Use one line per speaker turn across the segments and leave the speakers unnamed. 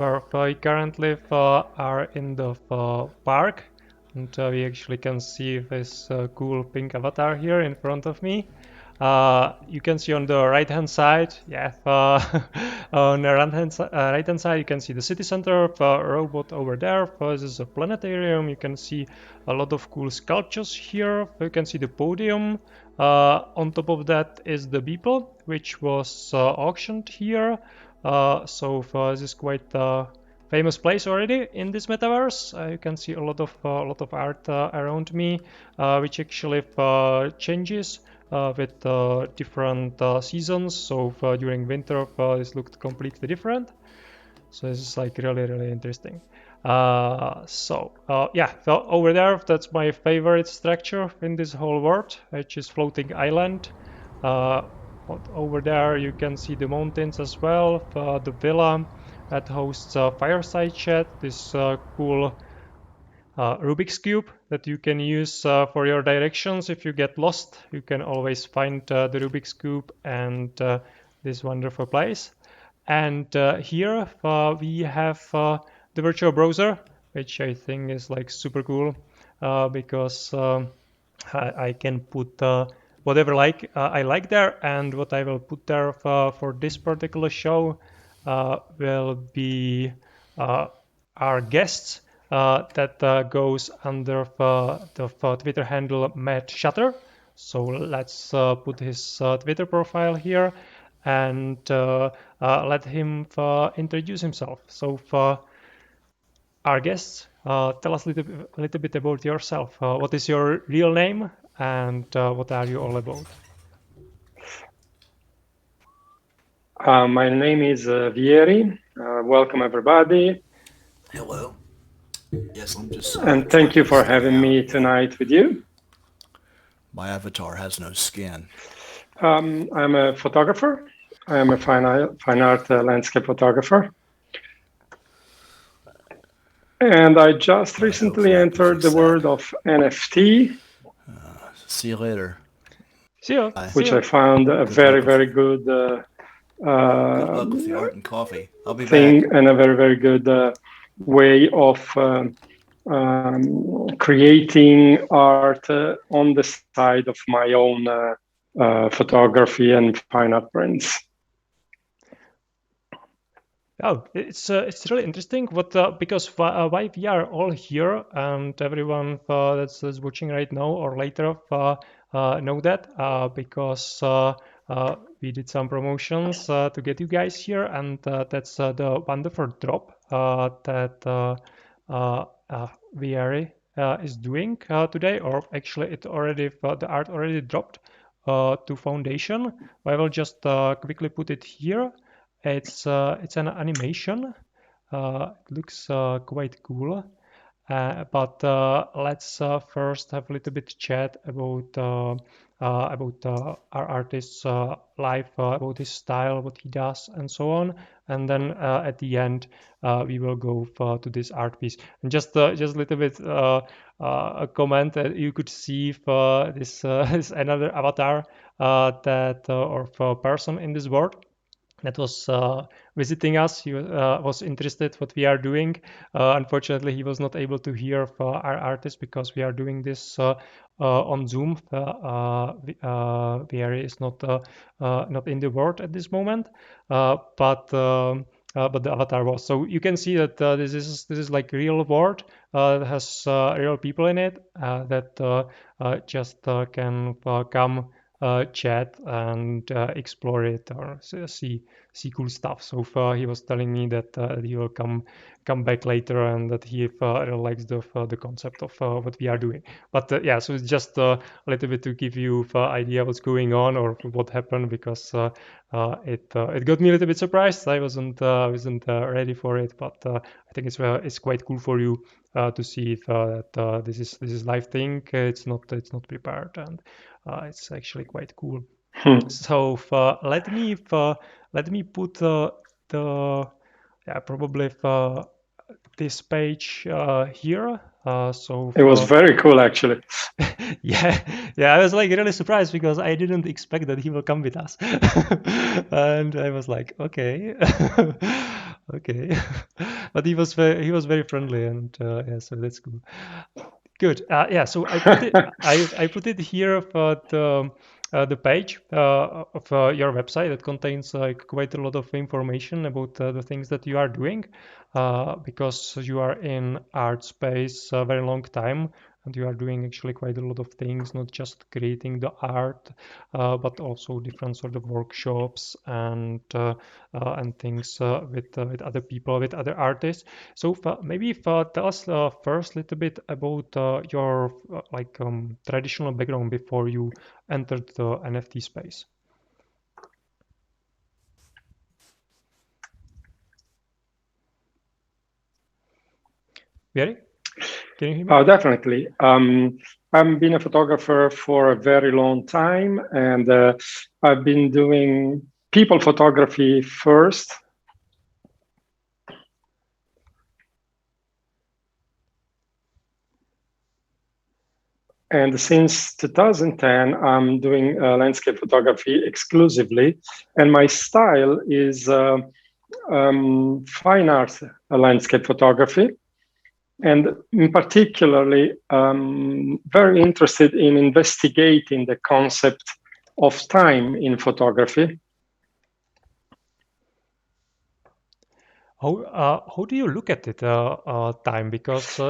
We currently are in the park, and we actually can see this cool pink avatar here in front of me. You can see on the right-hand side, on the right-hand side, you can see the city center robot over there. This is a planetarium. You can see a lot of cool sculptures here. You can see the podium. On top of that is the Beeple, which was auctioned here. This is quite a famous place already in this metaverse. You can see a lot of art around me, which actually changes with different seasons. So during winter, this looked completely different. So this is like really interesting. So over there, that's my favorite structure in this whole world, which is floating island. Over there you can see the mountains as well, the villa that hosts a fireside chat, this cool Rubik's Cube that you can use for your directions. If you get lost, you can always find the Rubik's Cube and this wonderful place. And here we have the virtual browser, which I think is like super cool because I can put whatever I like there, and what I will put there for this particular show will be our guests that goes under the Twitter handle Matt Shutter. So let's put his Twitter profile here and let him introduce himself. So our guests, tell us a little bit about yourself. What is your real name and what are you all about?
My name is Vieri. Welcome, everybody.
Hello. Yes, I'm just.
And thank you for having me tonight with you.
My avatar has no skin.
I'm a photographer. I am a fine art landscape photographer. And I just recently entered the world of NFT.
See you later.
See you.
Which I found a very good
good luck with the art and coffee. I'll be
thing
back.
And a very good way of creating art on the side of my own photography and fine art prints.
Oh, it's really interesting. Because why we are all here and everyone that's watching right now or later know that because we did some promotions to get you guys here, and that's the wonderful drop that Vieri is doing today, or actually it already the art already dropped to Foundation. I will just quickly put it here. It's an animation. It looks quite cool. But let's first have a little bit chat about our artist's life, about his style, what he does, and so on. And then at the end, we will go to this art piece. And just a little bit a comment that you could see for this this another avatar or person in this world that was visiting us. He was interested what we are doing. Unfortunately, he was not able to hear our artist because we are doing this on Zoom. Vieri is not in the world at this moment, but the avatar was. So you can see that this is like real world. That has real people in it that just can come chat and explore it or see cool stuff. So far, he was telling me that he will come back later and that he really likes the concept of what we are doing. But yeah, so it's just a little bit to give you idea what's going on or what happened, because it got me a little bit surprised. I wasn't ready for it, but I think it's quite cool for you to see that this is live thing. It's not prepared, and it's actually quite cool. So let me put probably this page here. So
it was very cool, actually.
yeah, I was like really surprised because I didn't expect that he will come with us, and I was like, okay. Okay, but he was very friendly, and yeah, so that's cool. Good. Yeah. So I put it I put it here for the page of your website that contains like quite a lot of information about the things that you are doing, because you are in art space a very long time, and you are doing actually quite a lot of things, not just creating the art, but also different sort of workshops and things with other people, with other artists. So maybe tell us first a little bit about your traditional background before you entered the NFT space. Gary, can you hear me?
Definitely. I've been a photographer for a very long time, and I've been doing people photography first. And since 2010, I'm doing landscape photography exclusively, and my style is fine art landscape photography. And in particularly, very interested in investigating the concept of time in photography.
How do you look at it, time? Because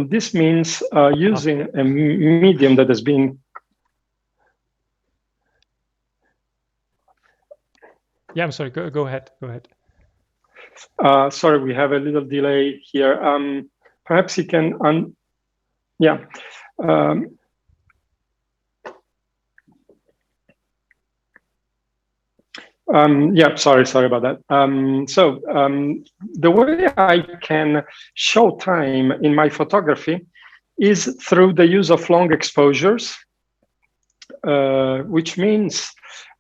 this means using a medium that has been.
Yeah, I'm sorry. Go ahead. Go ahead.
Sorry, we have a little delay here. Perhaps you can. Yeah. Yeah, sorry about that. The way I can show time in my photography is through the use of long exposures, which means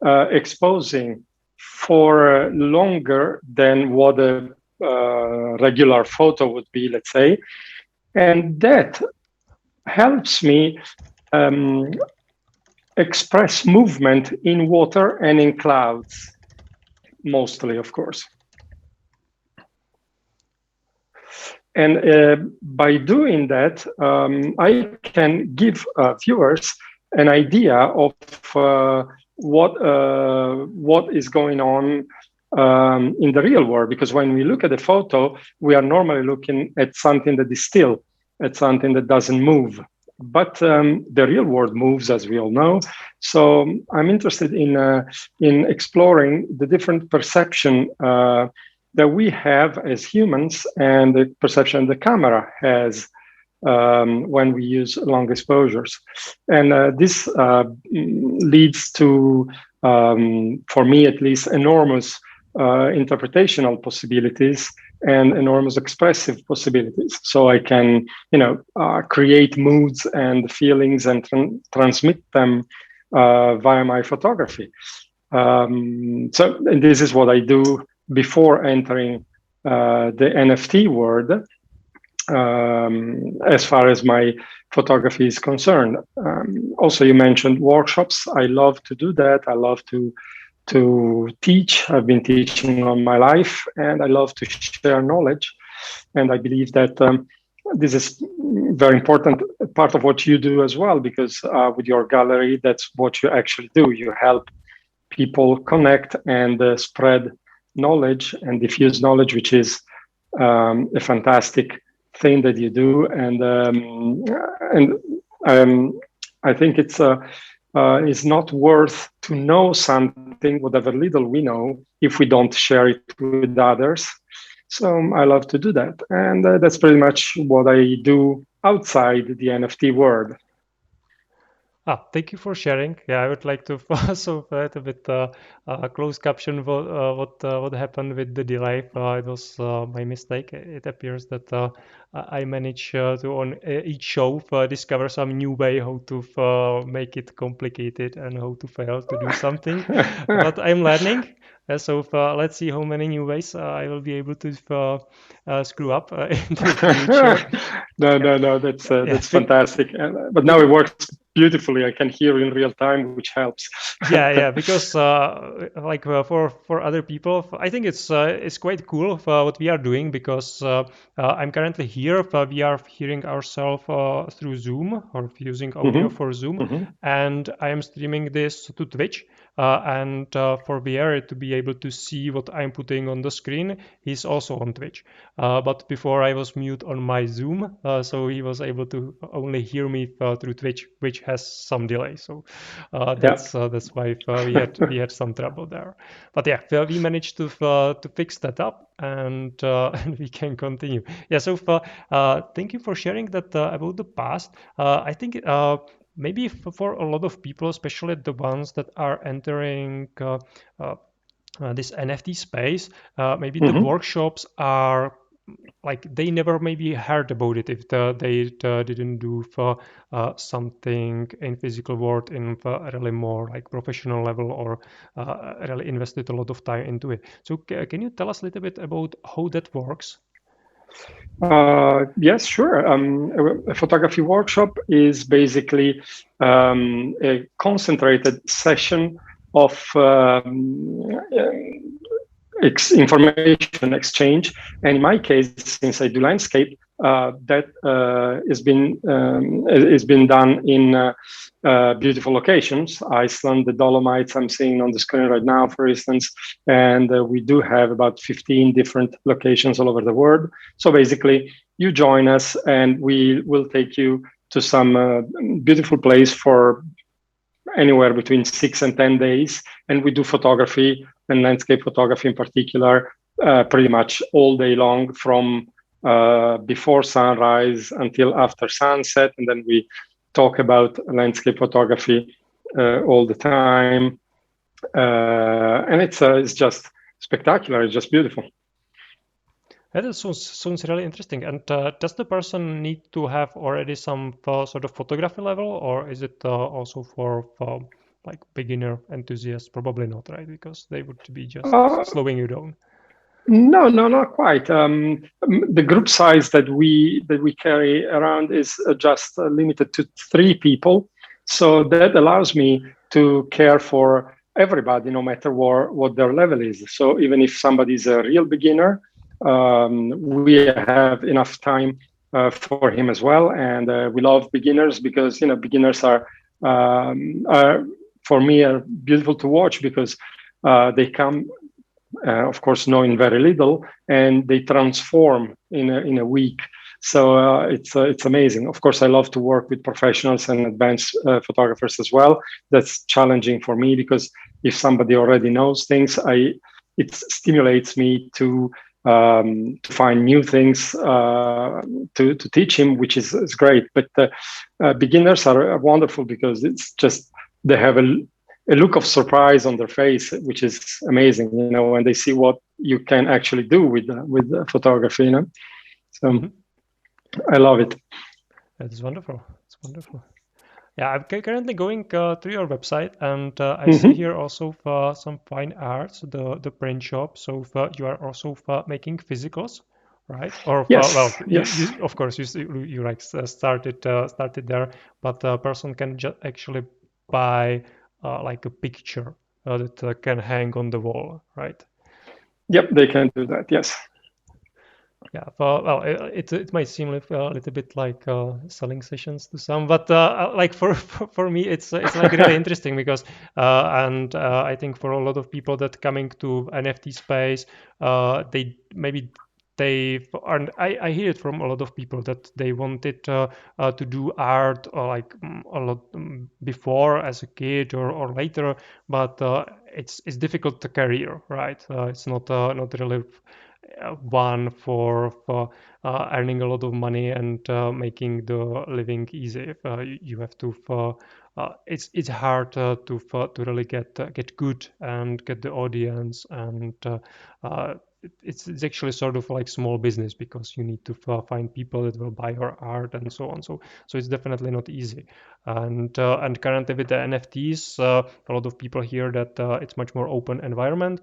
exposing for longer than what a regular photo would be, let's say. And that helps me express movement in water and in clouds. Mostly, of course. And by doing that, I can give viewers an idea of what is going on in the real world. Because when we look at a photo, we are normally looking at something that is still, at something that doesn't move. But the real world moves, as we all know. So I'm interested in exploring the different perception that we have as humans and the perception the camera has when we use long exposures. And this leads to, for me at least, enormous interpretational possibilities and enormous expressive possibilities. So I can, create moods and feelings and transmit them via my photography. And this is what I do before entering the NFT world, as far as my photography is concerned. Also, you mentioned workshops. I love to do that. I love to teach. I've been teaching all my life, and I love to share knowledge. And I believe that this is very important part of what you do as well, because with your gallery, that's what you actually do. You help people connect and spread knowledge and diffuse knowledge, which is a fantastic thing that you do. And I think it's not worth to know something, whatever little we know, if we don't share it with others. So I love to do that. And that's pretty much what I do outside the NFT world.
Thank you for sharing. Yeah, I would like to also add a bit closed caption what happened with the delay. It was my mistake. It appears that I managed to on each show discover some new way how to make it complicated and how to fail to do something. But I'm learning. So let's see how many new ways I will be able to screw up in the future.
No, that's fantastic. But now it works beautifully. I can hear in real time, which helps.
Yeah, because for other people, I think it's quite cool for what we are doing, because I'm currently here. We are hearing ourselves through Zoom, or using audio for Zoom, and I am streaming this to Twitch. And for Pierre to be able to see what I'm putting on the screen, he's also on Twitch. But before I was mute on my Zoom, so he was able to only hear me through Twitch, which has some delay. So that's why we had some trouble there. But yeah, we managed to fix that up, and and we can continue. Yeah. So thank you for sharing that about the past. I think. Maybe for a lot of people, especially the ones that are entering this NFT space, maybe the workshops are like they never maybe heard about it if they didn't do for something in physical world in a really more like professional level, or really invested a lot of time into it. So can you tell us a little bit about how that works?
Yes, sure. A photography workshop is basically a concentrated session of information exchange. And in my case, since I do landscape, that has been done in beautiful locations. Iceland, the Dolomites I'm seeing on the screen right now, for instance, and we do have about 15 different locations all over the world. So basically, you join us, and we will take you to some beautiful place for anywhere between 6 and 10 days, and we do photography and landscape photography in particular, pretty much all day long, from before sunrise until after sunset, and then we talk about landscape photography all the time, and it's just spectacular. It's just beautiful.
That sounds really interesting. And does the person need to have already some sort of photography level, or is it also for like beginner enthusiasts? Probably not, right? Because they would be just slowing you down.
No, not quite. The group size that we carry around is just limited to 3 people, so that allows me to care for everybody, no matter what their level is. So even if somebody is a real beginner, we have enough time for him as well. And we love beginners because beginners are for me are beautiful to watch, because they come. Of course, knowing very little, and they transform in a week. So it's amazing. Of course, I love to work with professionals and advanced photographers as well. That's challenging for me, because if somebody already knows things, it stimulates me to find new things to teach him, which is great. But beginners are wonderful, because it's just they have a look of surprise on their face, which is amazing, when they see what you can actually do with photography, So I love it.
It's wonderful. It's wonderful. Yeah, I'm currently going through your website, and I see here also some fine arts, the print shop. So you are also making physicals, right? Or
yes,
you, of course you like started there, but a person can actually buy like a picture that can hang on the wall, right?
Yep, they can do that. Yes.
Yeah, it might seem like a little bit like selling sessions to some, but like for me, it's like really interesting, because and I think for a lot of people that coming to NFT space, they and I hear it from a lot of people that they wanted to do art like a lot before as a kid or later, but it's difficult to career, right? It's not really one for earning a lot of money and making the living easy. You have to it's hard to really get good and get the audience, and it's actually sort of like small business, because you need to find people that will buy your art and so on. So it's definitely not easy. And currently with the NFTs, a lot of people hear that it's much more open environment,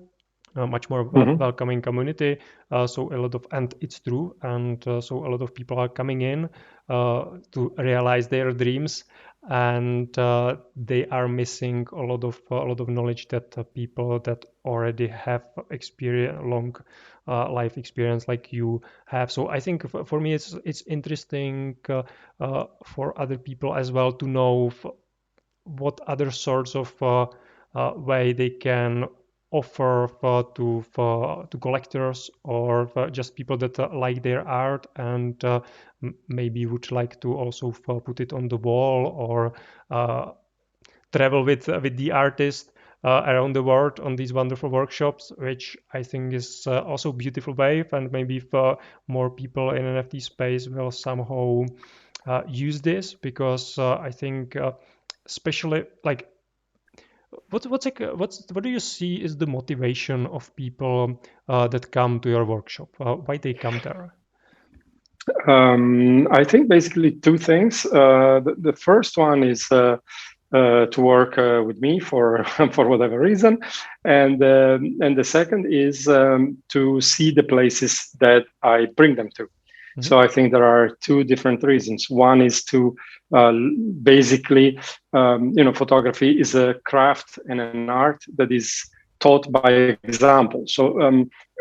much more welcoming community. So a lot of, and it's true, and so a lot of people are coming in to realize their dreams. and they are missing a lot of knowledge that people that already have long life experience like you have. So I think for me it's interesting for other people as well to know what other sorts of way they can offer to collectors or just people that like their art and maybe would like to also put it on the wall or travel with the artist around the world on these wonderful workshops, which I think is also a beautiful way. And maybe if more people in NFT space will somehow use this, because I think especially like what do you see is the motivation of people that come to your workshop? Why they come there?
I think basically two things. The first one is to work with me for for whatever reason, and the second is to see the places that I bring them to.
Mm-hmm.
So I think there are two different reasons. One is to basically, photography is a craft and an art that is taught by example. So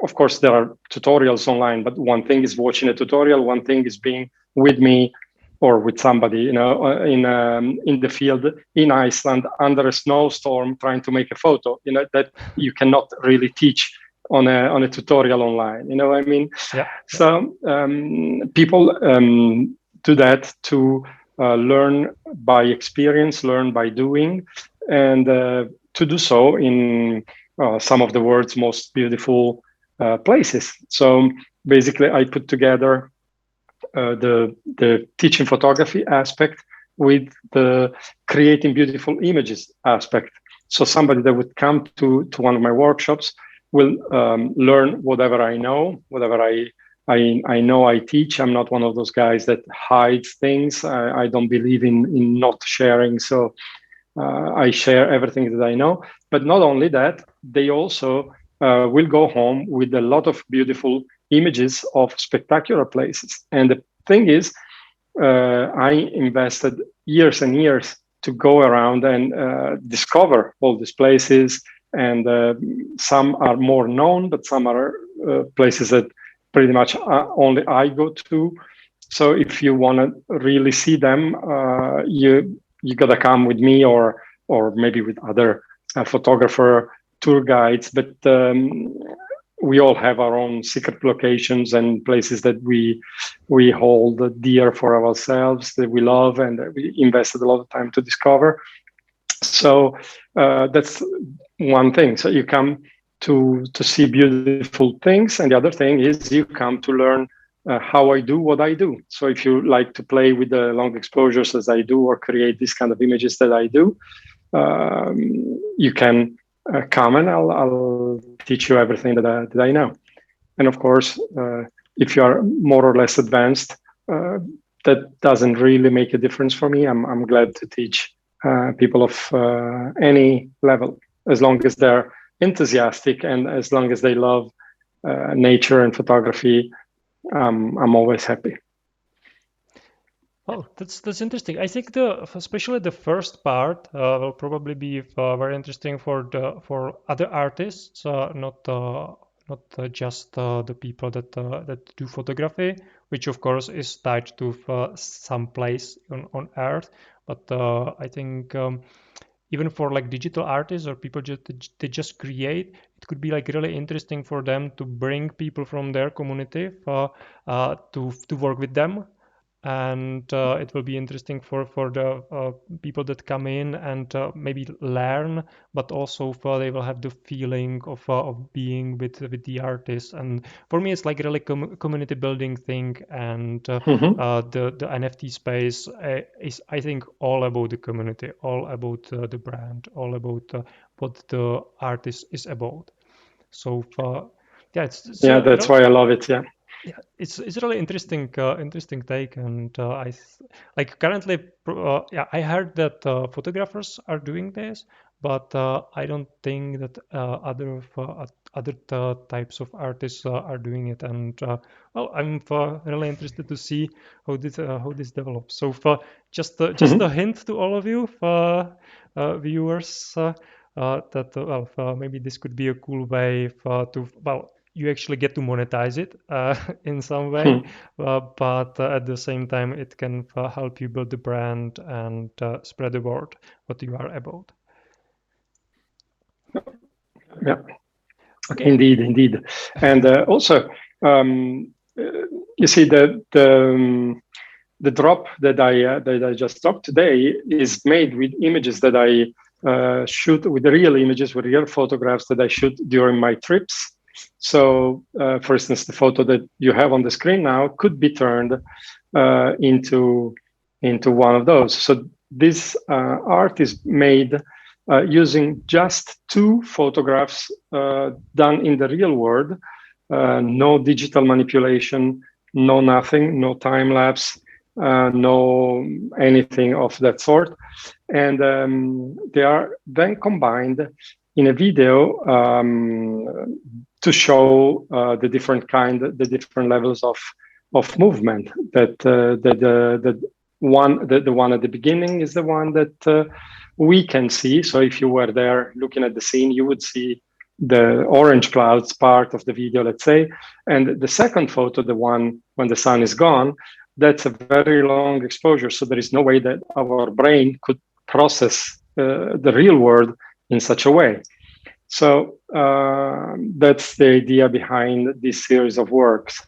of course there are tutorials online, but one thing is watching a tutorial, one thing is being with me or with somebody, in the field in Iceland under a snowstorm trying to make a photo. That you cannot really teach on a tutorial online. You know what I mean?
Yeah.
So people do that to learn by experience, learn by doing, and to do so in some of the world's most beautiful places. So basically, I put together the teaching photography aspect with the creating beautiful images aspect. So somebody that would come to one of my workshops will learn whatever I know, whatever I know I teach. I'm not one of those guys that hides things. I don't believe in not sharing. So I share everything that I know. But not only that, they also will go home with a lot of beautiful images of spectacular places. And the thing is, I invested years and years to go around and discover all these places. And some are more known, but some are places that pretty much only I go to. So if you want to really see them, you gotta come with me or maybe with other photographer tour guides. But we all have our own secret locations and places that we hold dear for ourselves, that we love and that we invested a lot of time to discover. So that's one thing. So you come to see beautiful things, and the other thing is you come to learn how I do what I do. So if you like to play with the long exposures as I do, or create these kind of images that I do, you can come and I'll teach you everything that I know. And of course, if you are more or less advanced, that doesn't really make a difference for me. I'm glad to teach people of any level, as long as they're enthusiastic and as long as they love nature and photography. I'm always happy.
Oh, that's interesting. I think especially the first part will probably be very interesting for other artists, not just the people that do photography, which of course is tied to some place on Earth. But I think even for like digital artists or people they just create, it could be like really interesting for them to bring people from their community to work with them. And it will be interesting for the people that come in and maybe learn, but also they will have the feeling of being with the artist. And for me, it's like really community building thing. And the NFT space is, I think, all about the community, all about the brand, all about what the artist is about. So yeah,
that's why I love it.
Yeah, it's really interesting take, and I like currently. Yeah, I heard that photographers are doing this, but I don't think that other types of artists are doing it. And well, I'm really interested to see how this develops. So just a hint to all of you, viewers, that well, maybe this could be a cool way to you actually get to monetize it in some way, but at the same time, it can help you build the brand and spread the word what you are about.
Yeah.
Okay.
Indeed. And also, you see the drop that I just dropped today is made with images that I shoot, with real images, with real photographs that I shoot during my trips. So, for instance, the photo that you have on the screen now could be turned into one of those. So this art is made using just 2 photographs done in the real world, no digital manipulation, no nothing, no time lapse, no anything of that sort. And they are then combined in a video to show the different levels of movement. The one at the beginning is the one that we can see. So if you were there looking at the scene, you would see the orange clouds part of the video, let's say. And the second photo, the one when the sun is gone, that's a very long exposure. So there is no way that our brain could process the real world in such a way. So that's the idea behind this series of works,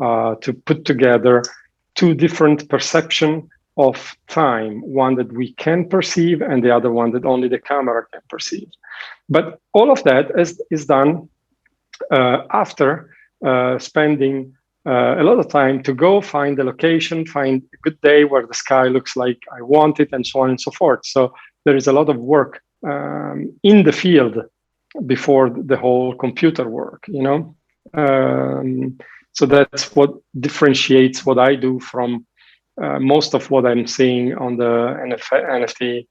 to put together 2 different perception of time, one that we can perceive and the other one that only the camera can perceive. But all of that is done after spending a lot of time to go find the location, find a good day where the sky looks like I want it, and so on and so forth. So there is a lot of work in the field before the whole computer work, you know. So that's what differentiates what I do from most of what I'm seeing on the NFT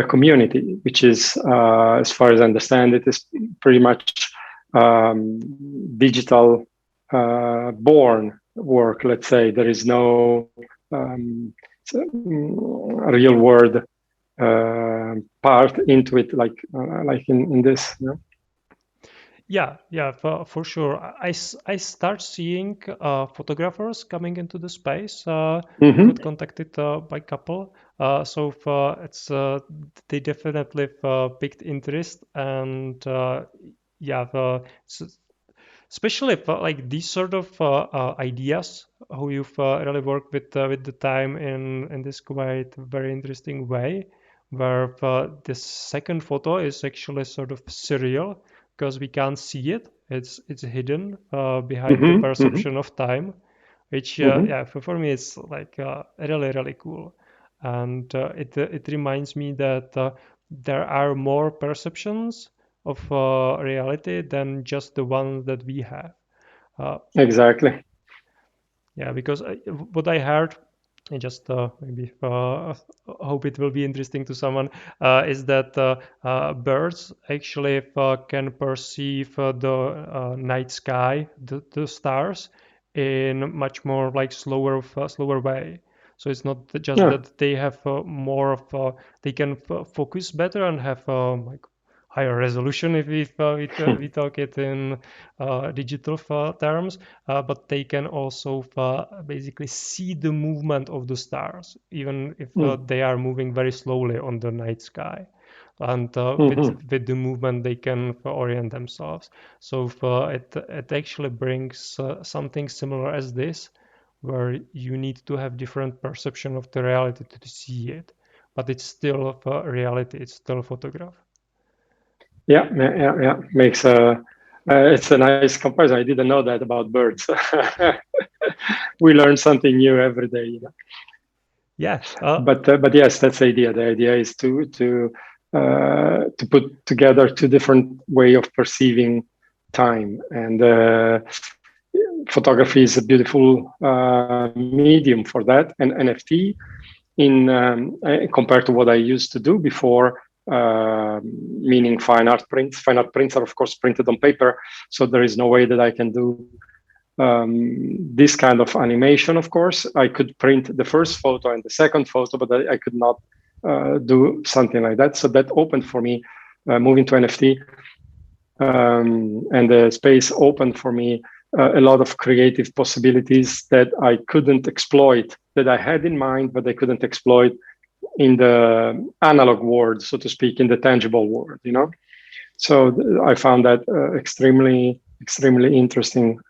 community, which is, as far as I understand it, is pretty much digital born work. Let's say there is no real world part into it, like in this. You know?
Yeah, for sure. I start seeing photographers coming into the space. Got contacted by a couple. So it's they definitely picked interest, and especially for like these sort of ideas, how you've really worked with the time in this quite very interesting way, where the second photo is actually sort of surreal, because we can't see it. It's hidden behind the perception of time, which for me it's like really cool. And it reminds me that there are more perceptions of reality than just the one that we have.
Exactly.
Yeah, because what I heard, I just maybe hope it will be interesting to someone, is that birds actually can perceive the night sky, the stars, in much more like slower way. So it's not just that they have more of they can focus better and have like higher resolution if we talk it in digital terms, but they can also basically see the movement of the stars, even if they are moving very slowly on the night sky. And with the movement, they can orient themselves. So it actually brings something similar as this, where you need to have different perception of the reality to see it, but it's still a reality. It's still a photograph.
Yeah. Makes it's a nice comparison. I didn't know that about birds. We learn something new every day. You know?
Yeah.
But yes, that's the idea. The idea is to put together 2 different way of perceiving time, and photography is a beautiful medium for that. And NFT, in compared to what I used to do before, meaning fine art prints. Fine art prints are, of course, printed on paper, so there is no way that I can do this kind of animation. Of course, I could print the first photo and the second photo, but I could not do something like that. So that opened for me moving to NFT, and the space opened for me a lot of creative possibilities that I couldn't exploit, that I had in mind, but I couldn't exploit in the analog world, so to speak, in the tangible world, you know. So I found that extremely interesting.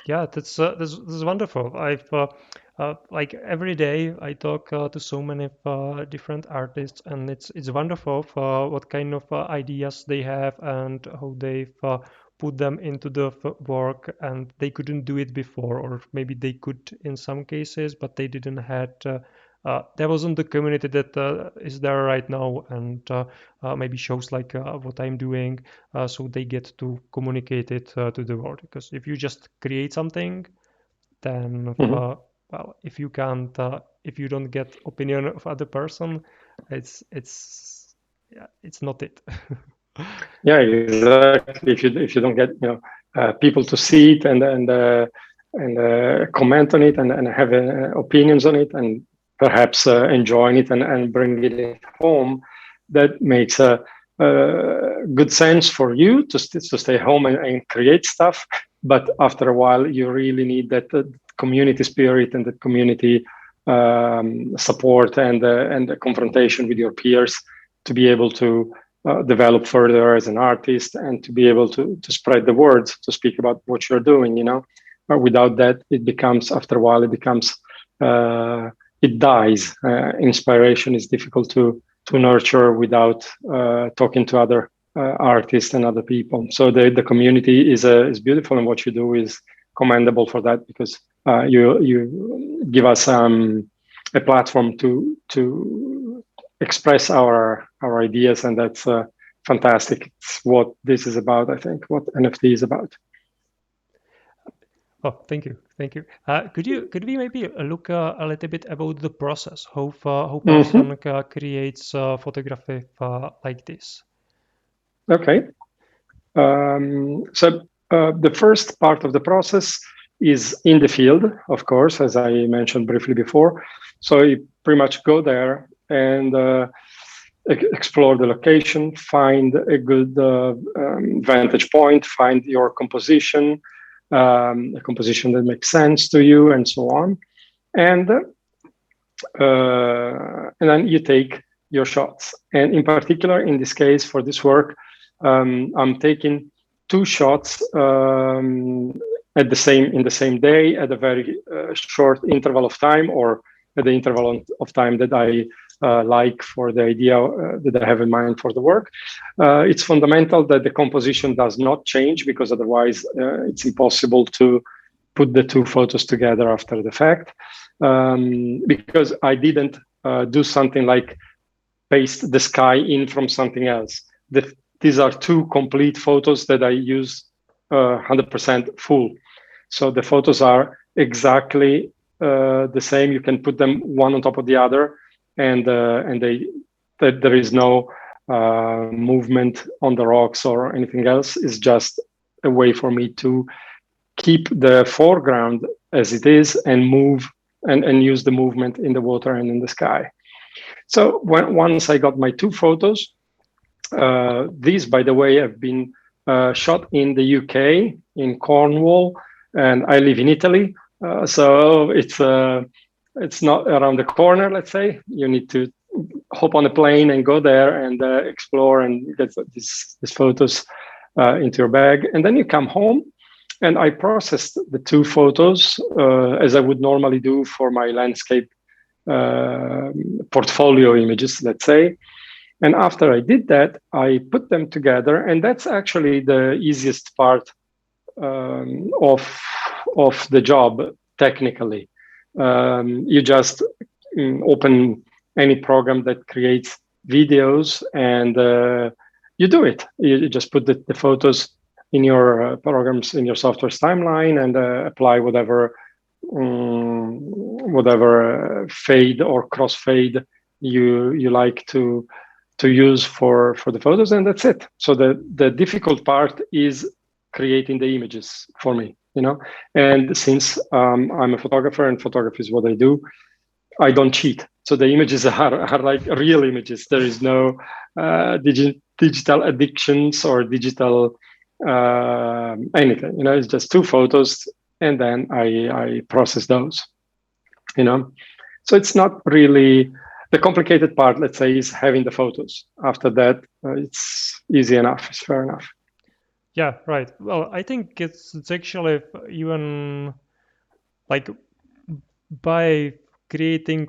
Yeah, that's wonderful. I've like every day I talk to so many different artists, and it's wonderful for what kind of ideas they have and how they've put them into the work, and they couldn't do it before, or maybe they could in some cases, but they didn't had. There wasn't the community that is there right now, and maybe shows like what I'm doing, so they get to communicate it to the world. Because if you just create something, then well, if you can't, if you don't get opinion of other person, it's yeah, it's not it.
Yeah, exactly. If you don't get people to see it and comment on it and have opinions on it and perhaps enjoying it and bring it home, that makes a good sense for you to stay home and create stuff. But after a while, you really need that community spirit and the community support and the confrontation with your peers to be able to develop further as an artist and to be able to spread the word, to speak about what you're doing, you know. Without that, it becomes, after a while, it becomes, it dies. Inspiration is difficult to nurture without talking to other artists and other people. So the community is beautiful, and what you do is commendable for that, because you give us a platform to express our ideas, and that's fantastic. It's what this is about, I think, what NFT is about.
Oh, thank you. Could we maybe look a little bit about the process, how person creates photography like this?
Okay. So the first part of the process is in the field, of course, as I mentioned briefly before. So you pretty much go there and explore the location, find a good vantage point, find your composition, a composition that makes sense to you, and so on. And then you take your shots. And in particular, in this case, for this work, I'm taking 2 shots in the same day at a very short interval of time, or at the interval of time that I like for the idea that I have in mind for the work. It's fundamental that the composition does not change, because otherwise it's impossible to put the 2 photos together after the fact. Because I didn't do something like paste the sky in from something else. These are 2 complete photos that I use 100% full. So the photos are exactly the same. You can put them one on top of the other, and there is no movement on the rocks or anything else. It's just a way for me to keep the foreground as it is and move and use the movement in the water and in the sky. So once I got my 2 photos, these, by the way, have been shot in the UK, in Cornwall, and I live in Italy. So it's not around the corner, let's say. You need to hop on a plane and go there and explore and get these photos into your bag. And then you come home, and I processed the 2 photos as I would normally do for my landscape portfolio images, let's say. And after I did that, I put them together, and that's actually the easiest part of the job technically. You just open any program that creates videos, and you do it. You just put the photos in your programs, in your software's timeline, and apply whatever fade or crossfade you like to use for the photos, and that's it. So the difficult part is creating the images for me, and since I'm a photographer and photography is what I do, I don't cheat. So the images are like real images. There is no digital addictions or digital anything. It's just 2 photos, and then I process those. So it's not really the complicated part. Let's say is having the photos. After that, it's easy enough. It's fair enough.
Yeah, right. Well, I think it's actually even like by creating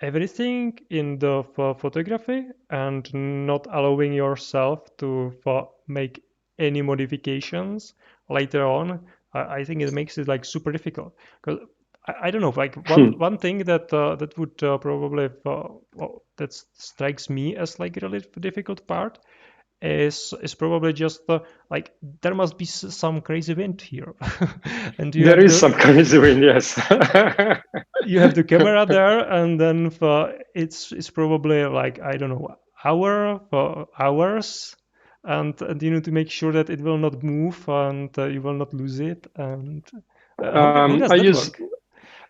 everything in the photography and not allowing yourself to make any modifications later on, I think it makes it like super difficult. Because I don't know, like one thing that that would probably that strikes me as like a really difficult part is probably just like there must be some crazy wind here, and
there is some crazy wind. Yes.
You have the camera there, and then it's probably like I don't know hours, and you need to make sure that it will not move and you will not lose it. And how does that work?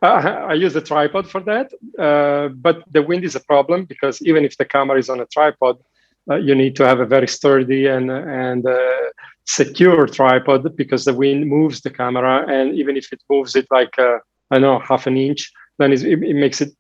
I use a tripod for that, but the wind is a problem because even if the camera is on a tripod, you need to have a very sturdy and secure tripod because the wind moves the camera, and even if it moves it like I don't know half an inch, then it makes it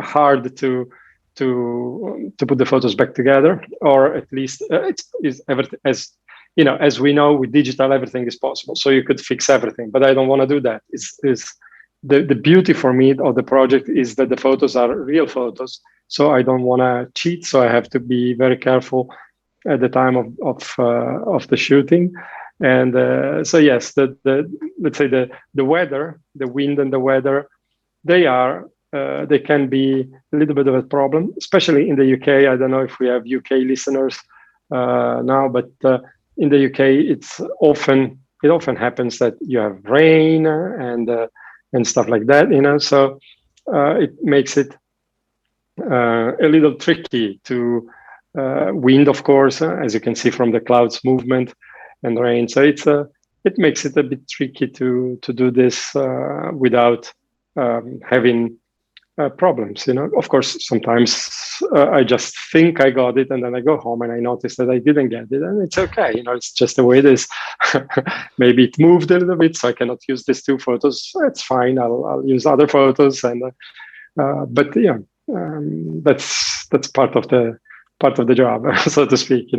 hard to put the photos back together, or at least it's everything as we know with digital everything is possible, so you could fix everything, but I don't want to do that. It's the beauty for me of the project is that the photos are real photos, so I don't want to cheat. So I have to be very careful at the time of the shooting, and so yes, let's say the weather, the wind and the weather, they can be a little bit of a problem, especially in the UK. I don't know if we have UK listeners now, but in the UK, it often happens that you have rain and stuff like that, so it makes it a little tricky to wind, of course, as you can see from the clouds movement and rain. So it makes it a bit tricky to do this without having problems. Of course, sometimes I just think I got it, and then I go home and I notice that I didn't get it, and it's okay. It's just the way it is. Maybe it moved a little bit, so I cannot use these 2 photos. It's fine. I'll use other photos, and but yeah, that's part of the job, so to speak.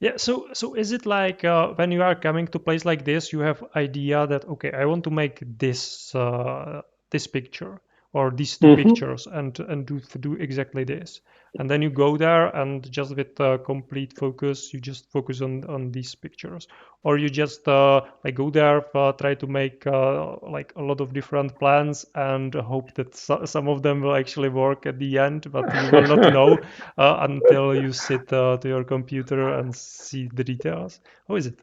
Yeah, so is it like when you are coming to place like this, you have idea that okay, I want to make this this picture or these 2 pictures and do exactly this, and then you go there and just with complete focus, you just focus on these pictures, or you just like go there, try to make like a lot of different plans and hope that some of them will actually work at the end, but you will not know until you sit to your computer and see the details. How is it?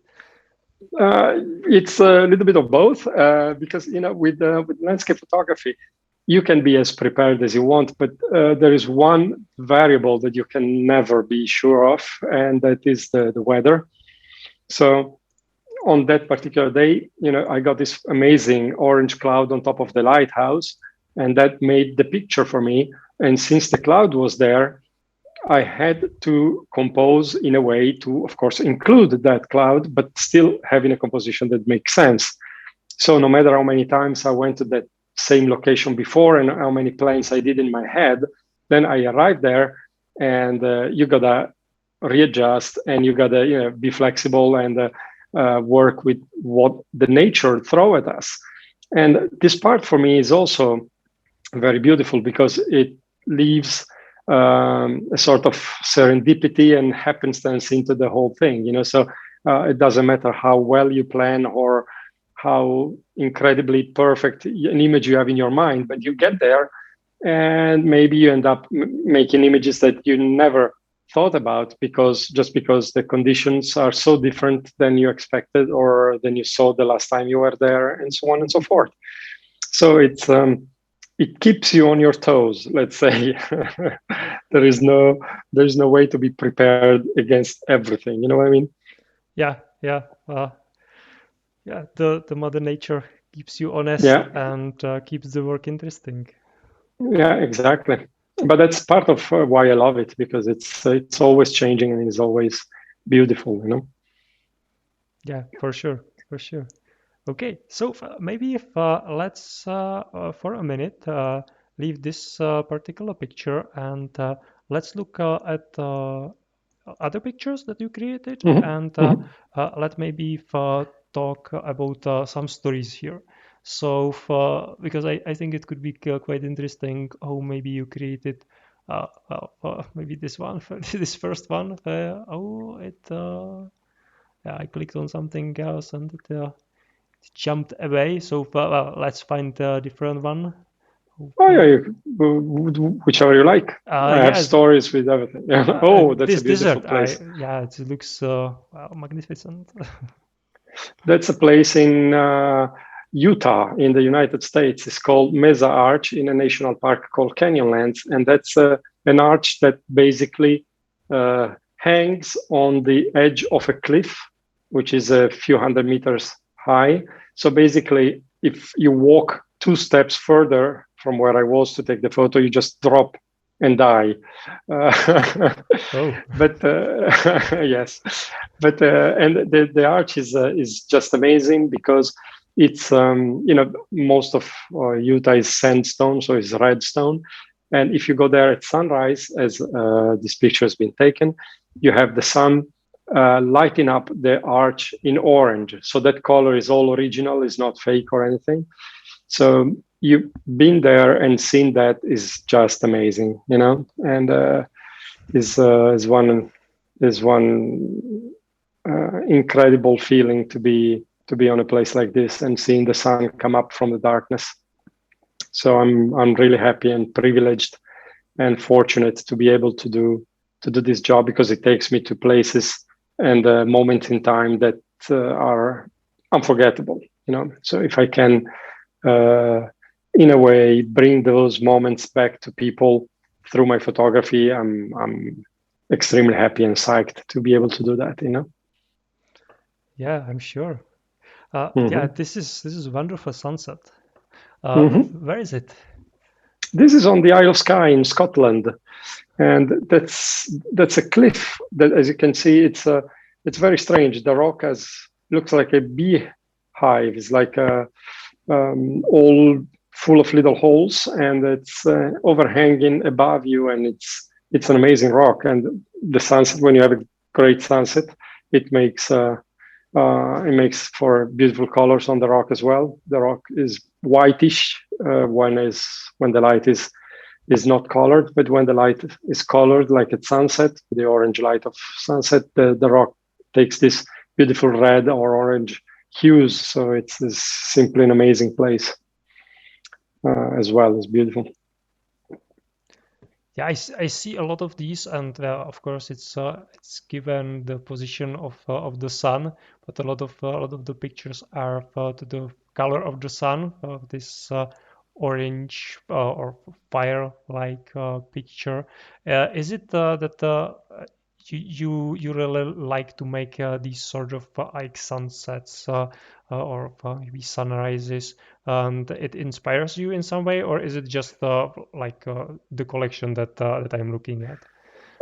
It's a little bit of both because with landscape photography, you can be as prepared as you want, but there is one variable that you can never be sure of, and that is the weather. So on that particular day, I got this amazing orange cloud on top of the lighthouse, and that made the picture for me. And since the cloud was there, I had to compose in a way to, of course, include that cloud, but still having a composition that makes sense. So no matter how many times I went to that same location before and how many planes I did in my head, then I arrived there, and you gotta readjust, and you gotta be flexible and work with what the nature throw at us. And this part for me is also very beautiful because it leaves a sort of serendipity and happenstance into the whole thing. So it doesn't matter how well you plan or how incredibly perfect an image you have in your mind, but you get there and maybe you end up making images that you never thought about because the conditions are so different than you expected or than you saw the last time you were there, and so on and so forth. So it's it keeps you on your toes, let's say. There's no way to be prepared against everything. You know what I mean?
Yeah, yeah, yeah. The Mother Nature keeps you honest and keeps the work interesting.
Yeah, exactly. But that's part of why I love it, because it's always changing and it's always beautiful. You know?
Yeah, for sure, for sure. Okay, so maybe if let's for a minute leave this particular picture and let's look at other pictures that you created, and let maybe talk about some stories here. So because I think it could be quite interesting how maybe you created maybe this one, this first one. Yeah, I clicked on something else and it jumped away. So let's find a different one.
Oh yeah, whichever you like. I have
Yeah,
stories with everything. Yeah. Oh, that's
this
a beautiful
desert.
place.
Yeah, it looks magnificent.
That's a place in Utah in the United States. It's called Mesa Arch in a national park called Canyonlands. And that's an arch that basically hangs on the edge of a cliff, which is a few hundred meters high. So basically, if you walk 2 steps further from where I was to take the photo, you just drop and die.
Oh.
But yes, but and the arch is just amazing because it's most of Utah is sandstone, so it's redstone. And if you go there at sunrise, as this picture has been taken, you have the sun lighting up the arch in orange. So that color is all original, is not fake or anything. So you've been there and seen that is just amazing, and is one incredible feeling to be on a place like this and seeing the sun come up from the darkness. So I'm really happy and privileged and fortunate to be able to do this job, because it takes me to places and moments in time that are unforgettable. So if I can in a way bring those moments back to people through my photography, I'm extremely happy and psyched to be able to do that.
Yeah, I'm sure. Yeah, this is wonderful sunset. Where is it?
This is on the Isle of Skye in Scotland, and that's a cliff that, as you can see, it's very strange. The rock looks like a beehive. It's like all full of little holes, and it's overhanging above you, and it's an amazing rock. And the sunset, when you have a great sunset, it makes for beautiful colors on the rock as well. The rock is whitish when the light is not colored, but when the light is colored, like at sunset, the orange light of sunset, the rock takes this beautiful red or orange hues. So it's simply an amazing place as well. It's beautiful.
Yeah, I see a lot of these, and of course it's given the position of the sun, but a lot of the pictures are to the color of the sun. This orange or fire-like picture. Is it that you really like to make these sort of like sunsets or maybe sunrises, and it inspires you in some way, or is it just like the collection that I'm looking at?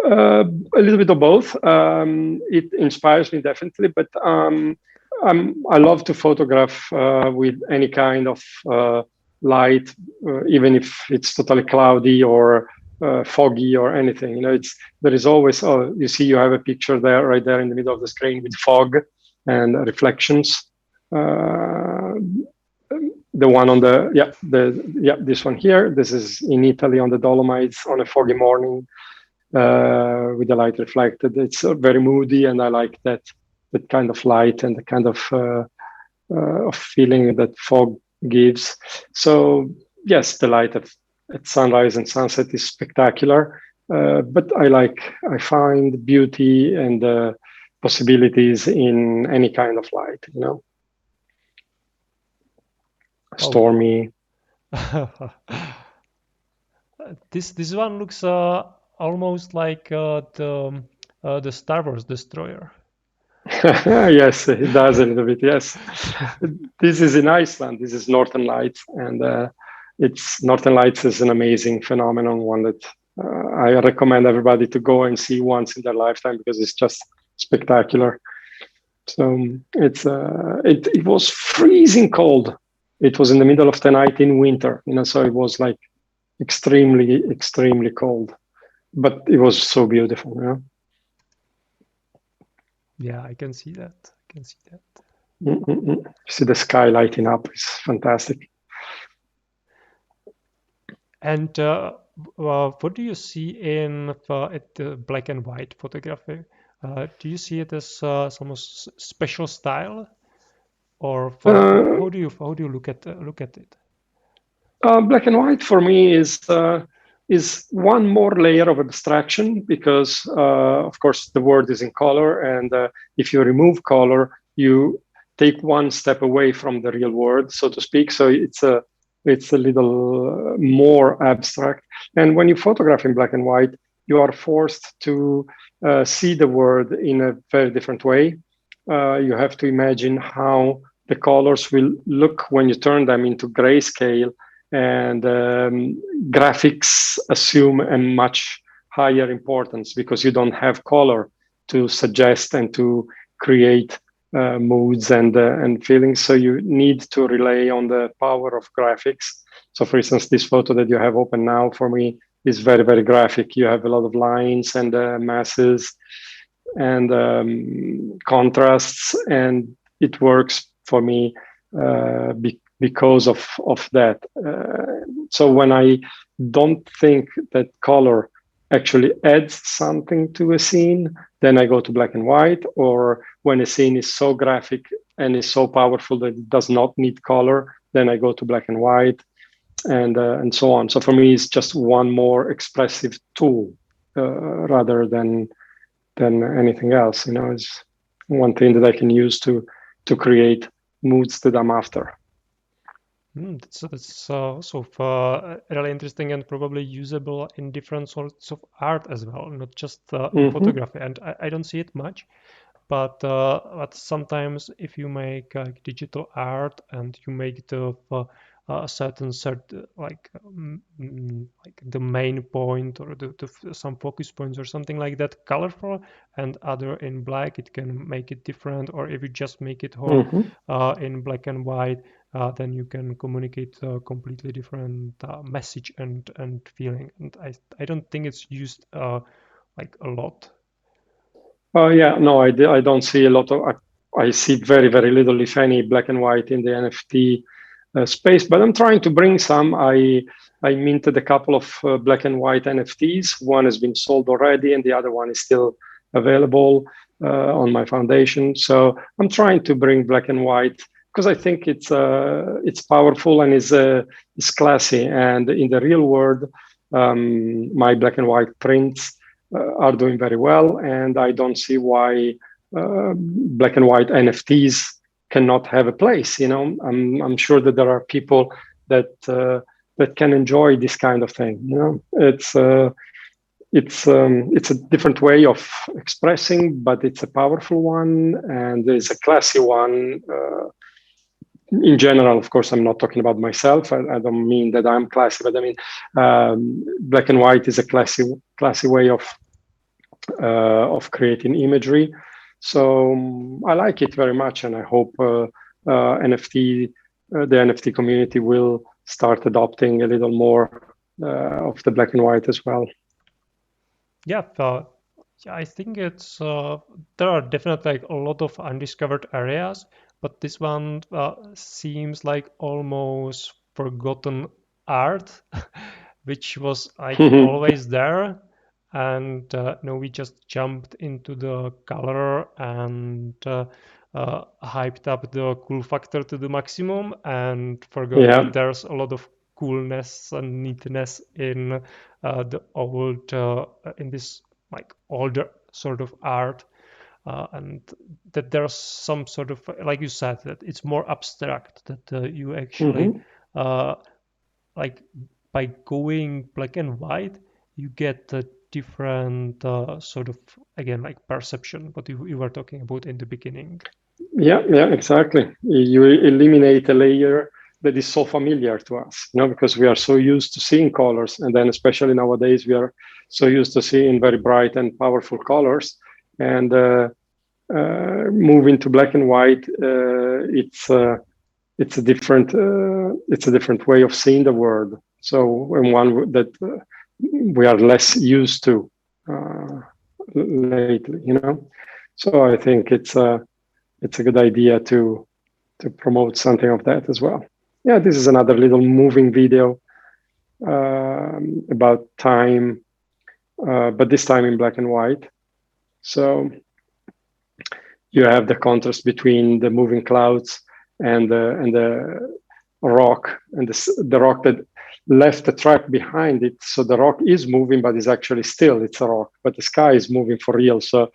A little bit of both. It inspires me definitely, but I love to photograph with any kind of light, even if it's totally cloudy or foggy or anything. There is always. Oh, you see, you have a picture there, right there in the middle of the screen with fog and reflections. The one on this one here. This is in Italy on the Dolomites on a foggy morning. With the light reflected, it's very moody, and I like that kind of light and the kind of feeling that fog gives. So yes, the light at sunrise and sunset is spectacular, but I find beauty and possibilities in any kind of light. Stormy.
this one looks almost like the Star Wars destroyer.
Yes, it does a little bit. Yes, this is in Iceland. This is Northern Lights, and it's Northern Lights is an amazing phenomenon, one that I recommend everybody to go and see once in their lifetime because it's just spectacular. So it was freezing cold. It was in the middle of the night in winter, so it was like extremely cold, but it was so beautiful.
Yeah, I can see that. I can see that.
See the sky lighting up. It's fantastic.
And what do you see in the black and white photography? Do you see it as some special style, or how do you look at it?
Black and white for me is one more layer of abstraction because, of course, the world is in color, and if you remove color, you take one step away from the real world, so to speak. So it's a little more abstract. And when you photograph in black and white, you are forced to see the world in a very different way. You have to imagine how the colors will look when you turn them into grayscale, and graphics assume a much higher importance because you don't have color to suggest and to create moods and feelings. So you need to rely on the power of graphics. So for instance, this photo that you have open now for me is very, very graphic. You have a lot of lines and masses and contrasts, and it works for me because of that. So when I don't think that color actually adds something to a scene, then I go to black and white. Or when a scene is so graphic and is so powerful that it does not need color, then I go to black and white, and so on. So for me, it's just one more expressive tool rather than anything else. It's one thing that I can use to create moods that I'm after.
That's really interesting and probably usable in different sorts of art as well, not just in photography. And I don't see it much, but sometimes if you make digital art and you make the certain like the main point or some focus points or something like that colorful and other in black, it can make it different. Or if you just make it whole in black and white, then you can communicate a completely different message and feeling. And I don't think it's used like a lot.
Yeah, no, I don't see a lot of. I see very, very little, if any, black and white in the NFT space. But I'm trying to bring some. I minted a couple of black and white NFTs. One has been sold already, and the other one is still available on my foundation. So I'm trying to bring black and white because I think it's powerful and is classy. And in the real world, my black and white prints are doing very well, and I don't see why black and white NFTs cannot have a place. I'm sure that there are people that can enjoy this kind of thing. It's a different way of expressing, but it's a powerful one and it's a classy one. In general, of course, I'm not talking about myself. I don't mean that I'm classy, but I mean black and white is a classy way of creating imagery. So I like it very much, and I hope the NFT community will start adopting a little more of the black and white as well.
Yeah, I think it's there are definitely like a lot of undiscovered areas, but this one seems like almost forgotten art, which was like always there. And no, we just jumped into the color and hyped up the cool factor to the maximum and forgot that there's a lot of coolness and neatness in the old in this like older sort of art, and that there's some sort of, like you said, that it's more abstract, that you actually like by going black and white, you get a different sort of, again, like perception, what you were talking about in the beginning.
Yeah, exactly. You eliminate a layer that is so familiar to us, because we are so used to seeing colors, and then especially nowadays we are so used to seeing very bright and powerful colors, and moving to black and white, it's a different way of seeing the world. So, and one that we are less used to lately, So I think it's a good idea to promote something of that as well. Yeah, this is another little moving video about time, but this time in black and white. So you have the contrast between the moving clouds and the rock, and the rock that left the track behind it. So the rock is moving, but it's actually still, it's a rock, but the sky is moving for real. So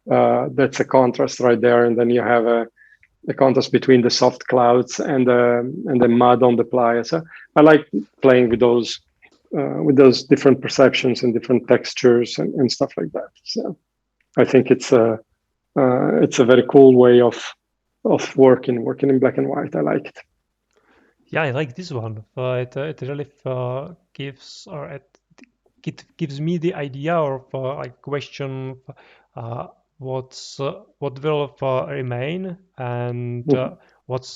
that's a contrast right there. And then you have a contrast between the soft clouds and the mud on the playa. So I like playing with those different perceptions and different textures and stuff like that. So I think it's a very cool way of working in black and white. I like it.
Yeah, I like this one. It really gives, or it gives me the idea of like question what will remain, and what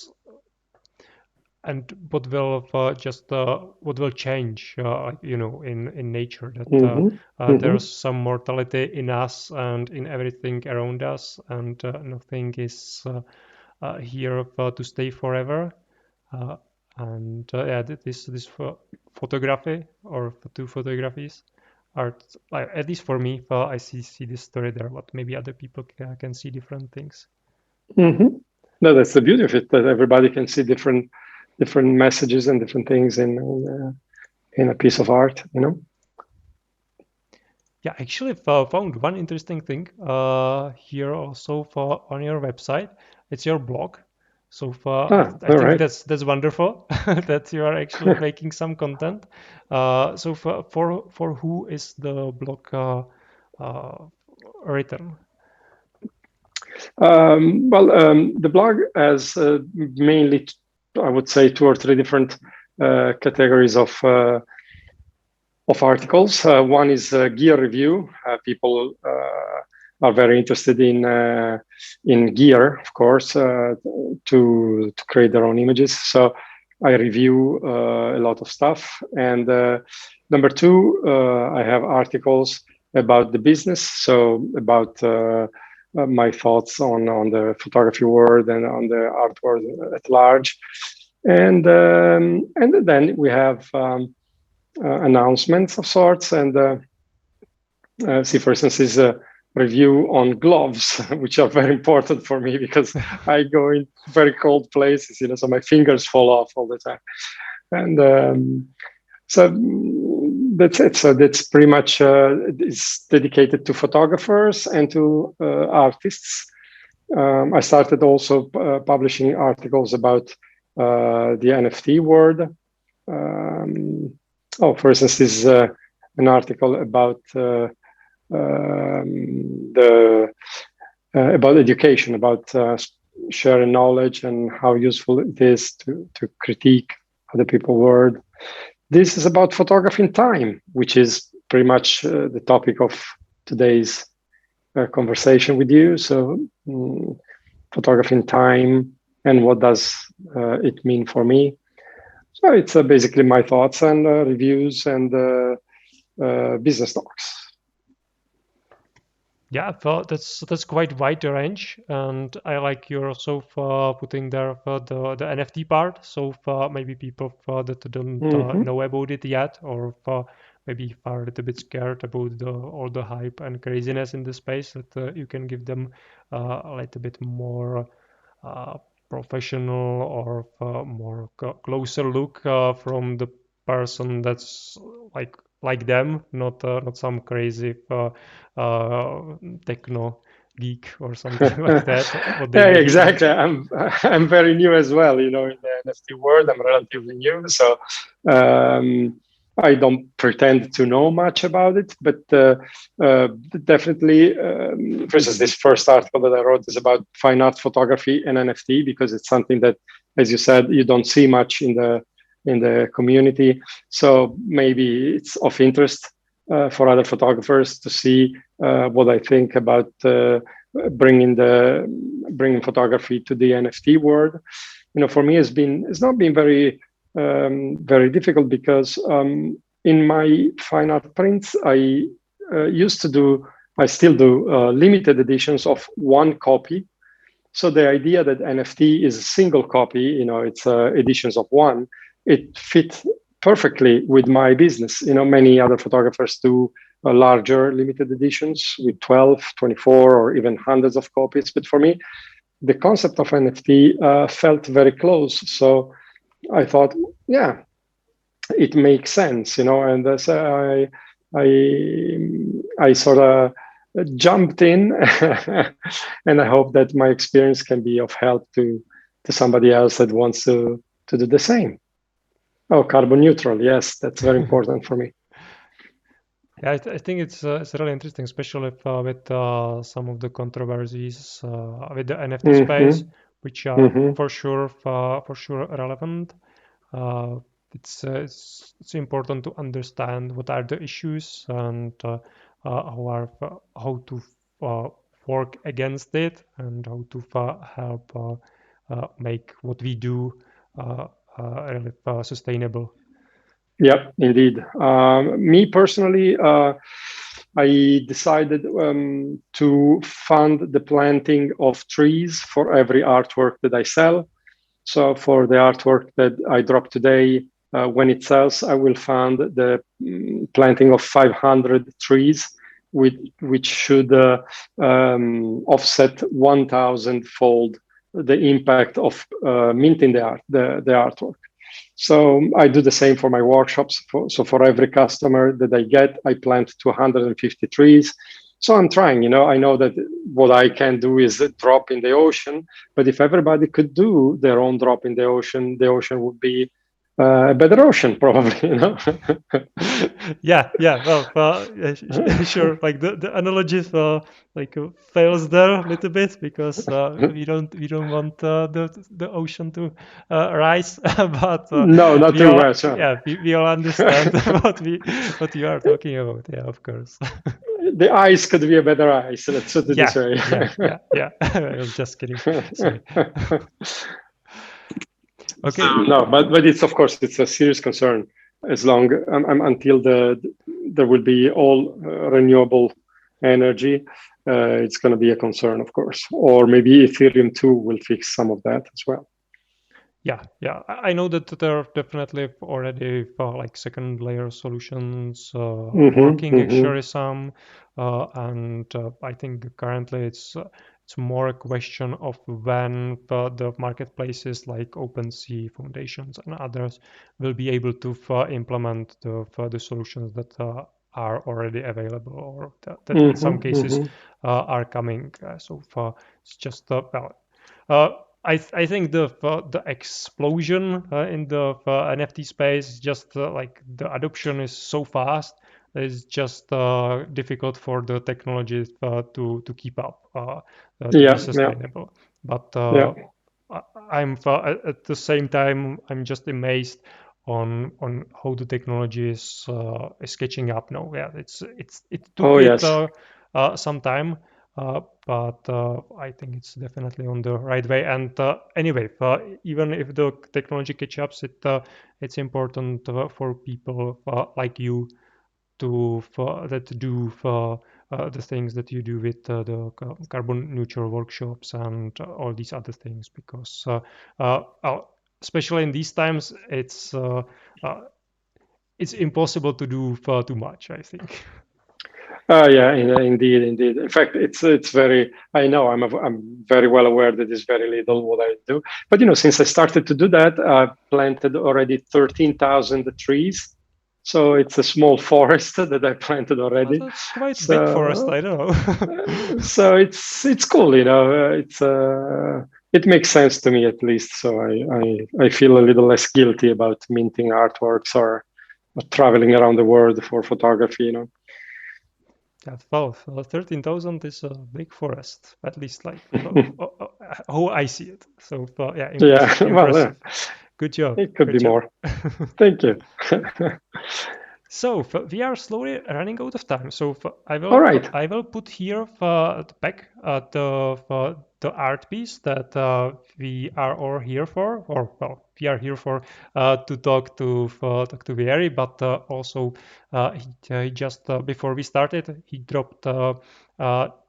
will just what will change, in nature, that there's some mortality in us and in everything around us, and nothing is here to stay forever. And yeah, this photography, or two photographies, are, at least for me, I see this story there, but maybe other people can see different things.
No, that's the beauty of it, that everybody can see different messages and different things in a piece of art,
Yeah, actually found one interesting thing here also on your website. It's your blog. So I think
right.
that's wonderful that you are actually making some content. So for who is the blog written?
The blog has mainly, I would say, 2 or 3 different categories of articles. One is gear review. People are very interested in gear, of course, to create their own images. So I review a lot of stuff. And number 2, I have articles about the business. So about my thoughts on the photography world and on the art world at large. And then we have announcements of sorts, and see, for instance, is a review on gloves, which are very important for me because I go in very cold places, so my fingers fall off all the time. And so that's it. So that's pretty much it's dedicated to photographers and to artists. I started also publishing articles about the NFT world. For instance, this is an article about about education, about sharing knowledge and how useful it is to critique other people's work. This is about photography in time, which is pretty much the topic of today's conversation with you. So, photography in time, and what does it mean for me? So it's basically my thoughts and reviews and business talks.
Yeah, that's quite wide range, and I like you also for putting there for the NFT part. So maybe people that don't know about it yet, or maybe are a little bit scared about all the hype and craziness in the space, that you can give them a little bit more professional or more closer look from the person that's like them, not some crazy techno geek or something like that.
Yeah, exactly. I'm very new as well, in the NFT world. I'm relatively new, so I don't pretend to know much about it, but definitely, for instance, this first article that I wrote is about fine art photography and NFT because it's something that, as you said, you don't see much in the community. So maybe it's of interest for other photographers to see what I think about bringing photography to the NFT world. For me, it's not been very difficult because in my fine art prints, I still do limited editions of one copy. So the idea that NFT is a single copy, it's editions of one, it fits perfectly with my business. Many other photographers do larger limited editions with 12, 24, or even hundreds of copies. But for me, the concept of NFT felt very close. So I thought, yeah, it makes sense, and I sort of jumped in, and I hope that my experience can be of help to somebody else that wants to do the same. Oh, carbon neutral, yes, that's very important for me.
Yeah, I think it's really interesting, especially with some of the controversies with the NFT space, which are for sure relevant. It's important to understand what are the issues and how to work against it and how to help make what we do really sustainable.
Yeah, indeed. Me personally, I decided to fund the planting of trees for every artwork that I sell. So for the artwork that I drop today, when it sells, I will fund the planting of 500 trees, which should offset 1,000-fold the impact of minting the artwork. So I do the same for my workshops. So for every customer that I get, I plant 250 trees. So I'm trying, I know that what I can do is a drop in the ocean, but if everybody could do their own drop in the ocean would be a better ocean, probably,
Yeah. Well, sure. Like the analogy fails there a little bit because we don't want the ocean to rise, but
No, not too much.
Yeah, we all understand what you are talking about. Yeah, of course.
The ice could be a better ice. Let's put it this way.
Yeah. I was just kidding. Sorry. Okay.
No, but it's, of course, it's a serious concern as long until there will be all renewable energy. It's going to be a concern, of course, or maybe Ethereum 2 will fix some of that as well.
Yeah. I know that there are definitely already like second layer solutions working in Share-some, and I think currently it's more a question of when the marketplaces like OpenSea, Foundations, and others will be able to implement the solutions that are already available or that in some cases are coming. So far, it's just I think the explosion in the NFT space is just like the adoption is so fast. It's just difficult for the technology to keep up to be sustainable. But I'm at the same time I'm just amazed on how the technology is catching up now. Yeah, it took some time. But I think it's definitely on the right way. And anyway, even if the technology catch-ups, it's important for people like you that do the things that you do with the carbon neutral workshops and all these other things, because especially in these times, it's impossible to do far too much, I think.
Yeah, indeed. In fact, it's very. I know I'm very well aware that it's very little what I do. But since I started to do that, I've planted already 13,000 trees. So it's a small forest that I planted already.
Well, that's quite big forest. I don't know.
So it's cool. It makes sense to me at least. So I feel a little less guilty about minting artworks or traveling around the world for photography.
Yeah, well, 13,000 is a big forest, at least like how I see it. So yeah, impressive.
Well,
Good job.
it could
Good
be
job.
more. Thank you.
So we are slowly running out of time. So
All right.
I will put here back the art piece that we are all here for, or well, we are here for to talk to Vieri, but also he just before we started, he dropped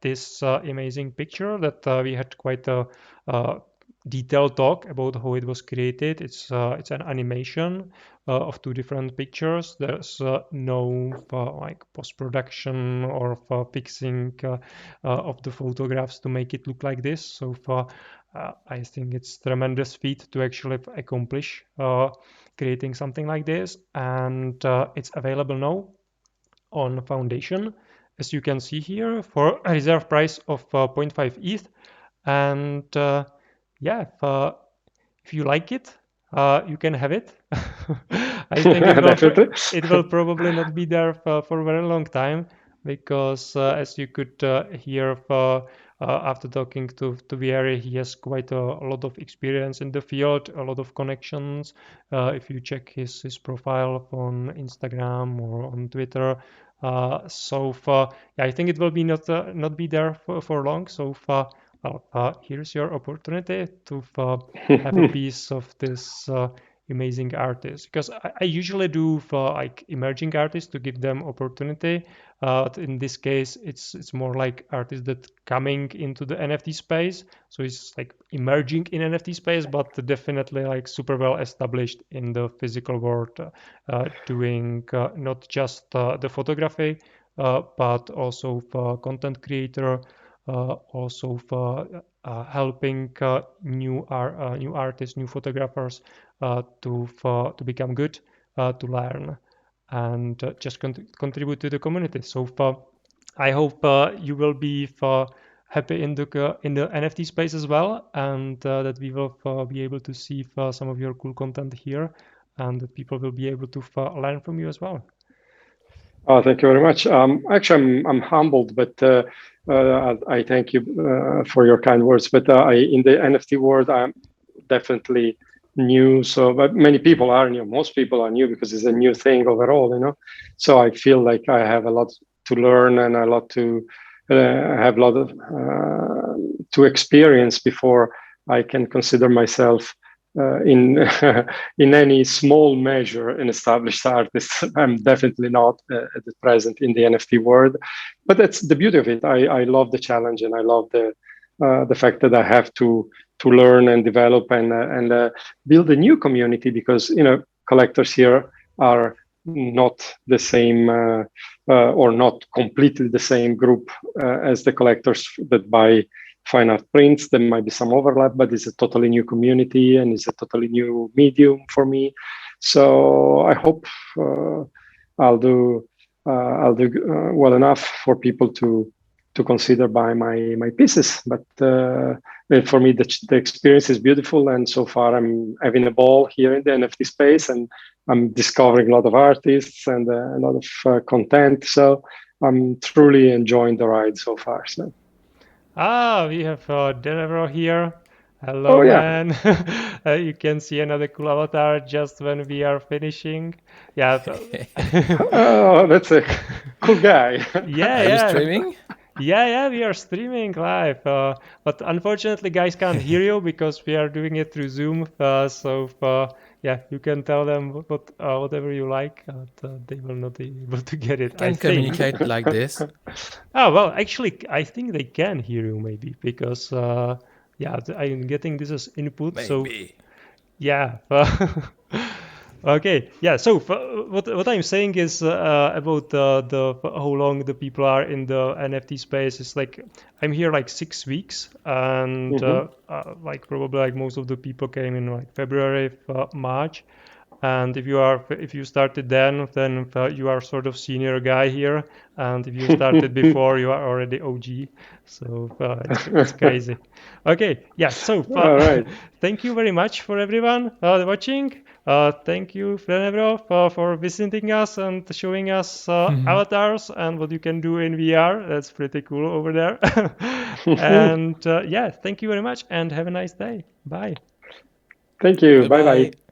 this amazing picture that we had quite a detailed talk about how it was created. It's an animation of two different pictures. There's no like post-production or fixing of the photographs to make it look like this. So I think it's tremendous feat to actually accomplish creating something like this, and it's available now on Foundation, as you can see here, for a reserve price of 0.5 ETH. And yeah, if you like it, you can have it. I think it will probably not be there for a very long time, because as you could hear after talking to Vieri, he has quite a lot of experience in the field, a lot of connections. If you check his profile on Instagram or on Twitter, yeah, I think it will be not be there for long. So here's your opportunity to have a piece of this amazing artist, because I usually do for like emerging artists to give them opportunity. In this case, it's more like artists that coming into the NFT space, so it's like emerging in NFT space, but definitely like super well established in the physical world, doing not just the photography, but also for content creator, also for helping new artists, new photographers to become good, to learn, and just contribute to the community. So I hope you will be happy in the NFT space as well, and that we will be able to see some of your cool content here, and that people will be able to learn from you as well.
Oh, thank you very much. Actually, I'm humbled, but I thank you for your kind words. But in the NFT world, I'm definitely new. So, but many people are new. Most people are new because it's a new thing overall. So I feel like I have a lot to learn and a lot to have a lot of to experience before I can consider myself in in any small measure an established artist. I'm definitely not at the present in the NFT world, but that's the beauty of it. I love the challenge, and I love the fact that I have to learn and develop and build a new community, because collectors here are not the same or not completely the same group as the collectors that buy fine art prints. There might be some overlap, but it's a totally new community and it's a totally new medium for me. So I hope I'll do well enough for people to consider buying my pieces. But for me, the experience is beautiful, and so far I'm having a ball here in the NFT space, and I'm discovering a lot of artists and a lot of content. So I'm truly enjoying the ride so far. So.
We have Denevro here. Hello, man. You can see another cool avatar just when we are finishing. Yeah.
Oh, that's a cool guy.
Yeah,
Are you streaming?
Yeah, we are streaming live. But unfortunately, guys can't hear you because we are doing it through Zoom. Yeah, you can tell them whatever you like, but they will not be able to get it.
Can communicate like this.
Oh, well, actually, I think they can hear you maybe because, yeah, I'm getting this as input.
Maybe.
So, yeah. Okay, yeah. So what I'm saying is about the how long the people are in the NFT space is like I'm here like 6 weeks, and like probably like most of the people came in like February, March, And if you started then you are sort of senior guy here. And if you started before, you are already OG. So it's crazy. Okay, yeah. So
All right.
thank you very much for everyone watching. Thank you, Frenebro, for visiting us and showing us avatars and what you can do in VR. That's pretty cool over there. And yeah, thank you very much and have a nice day. Bye.
Thank you. Bye bye.
Goodbye.